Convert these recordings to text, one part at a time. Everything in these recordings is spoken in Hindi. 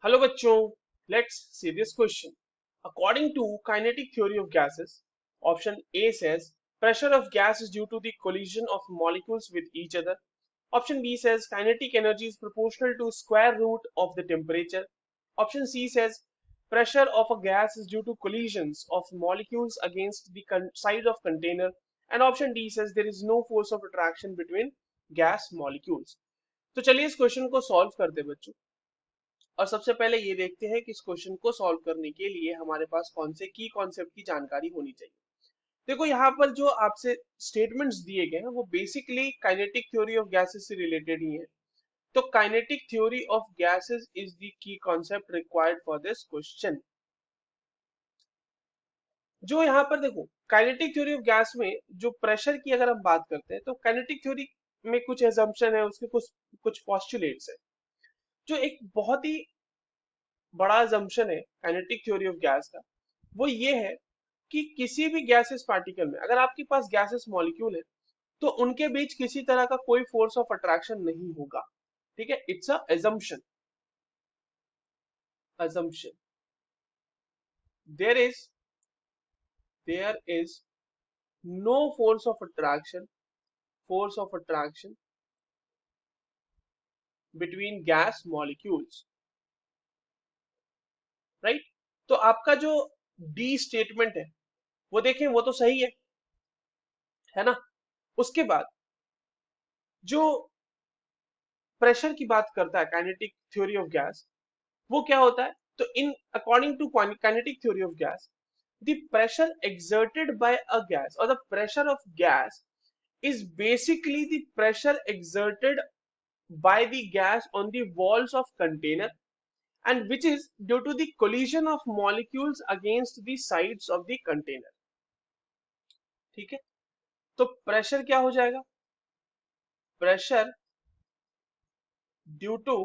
Hello bachcho, let's see this question. According to kinetic theory of gases, option A says pressure of gas is due to the collision of molecules with each other. Option B says kinetic energy is proportional to square root of the temperature. Option C says pressure of a gas is due to collisions of molecules against the side of container. And option D says there is no force of attraction between gas molecules. तो चलिए इस क्वेश्चन को सॉल्व करते हैं बच्चों। और सबसे पहले ये देखते हैं कि इस क्वेश्चन को सॉल्व करने के लिए हमारे पास कौन से की कॉन्सेप्ट की जानकारी होनी चाहिए। देखो यहाँ पर जो आपसे स्टेटमेंट्स दिए गए हैं वो basically kinetic theory of gases से रिलेटेड ही है। तो kinetic theory of gases is the key concept required for this question. जो यहाँ पर देखो काइनेटिक थ्योरी ऑफ गैस में जो प्रेशर की अगर हम बात करते हैं तो काइनेटिक थ्योरी में कुछ एजम्पशन है, उसके कुछ कुछ पोस्टुलेट्स है। जो एक बहुत ही बड़ा assumption है काइनेटिक थ्योरी ऑफ गैस का, वो ये है कि किसी भी गैसेस पार्टिकल में अगर आपके पास गैसेस मॉलिक्यूल है तो उनके बीच किसी तरह का कोई फोर्स ऑफ अट्रैक्शन नहीं होगा। ठीक है, it's a assumption there is there is no force of attraction between gas molecules, right. तो आपका जो डी स्टेटमेंट है वो देखें, वो तो सही है ना। उसके बाद जो प्रेशर की बात करता है काइनेटिक थ्योरी ऑफ गैस, वो क्या होता है, तो इन according to kinetic theory of gas the pressure exerted by a gas or the pressure of gas is basically the pressure exerted by the gas on the walls of container and which is due to the collision of molecules against the sides of the container। ठीक है, तो प्रेशर क्या हो जाएगा, pressure due to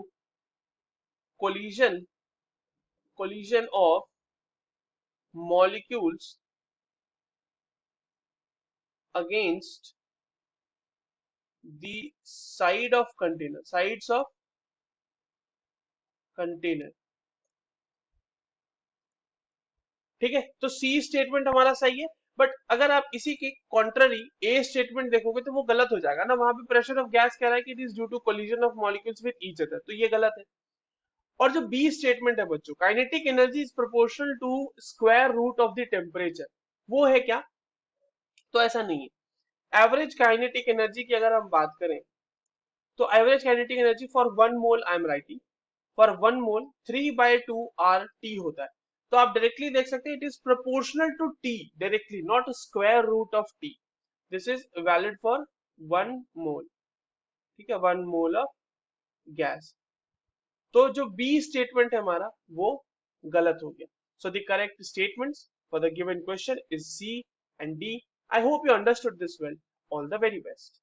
collision of molecules against the sides of container। ठीक है, तो सी स्टेटमेंट हमारा सही है। बट अगर आप इसी के कॉन्ट्ररी ए स्टेटमेंट देखोगे तो वो गलत हो जाएगा ना। वहां पे प्रेशर ऑफ गैस कह रहा है कि it is due to collision of molecules with each other, तो ये गलत है। और जो बी स्टेटमेंट है बच्चों, kinetic energy is proportional to square root of the temperature, वो है क्या, तो ऐसा नहीं है। एवरेज काइनेटिक एनर्जी की अगर हम बात करें तो average kinetic energy for 1 mole I am writing, for 1 mole 3/2 R T होता है। तो आप डायरेक्टली देख सकते हैं it is proportional to T directly, not square root of T. This is valid for 1 mole. ठीक है, 1 मोल ऑफ गैस। तो जो बी स्टेटमेंट है हमारा वो गलत हो गया। So the correct statements for the given question is C and D. I hope you understood this well. All the very best.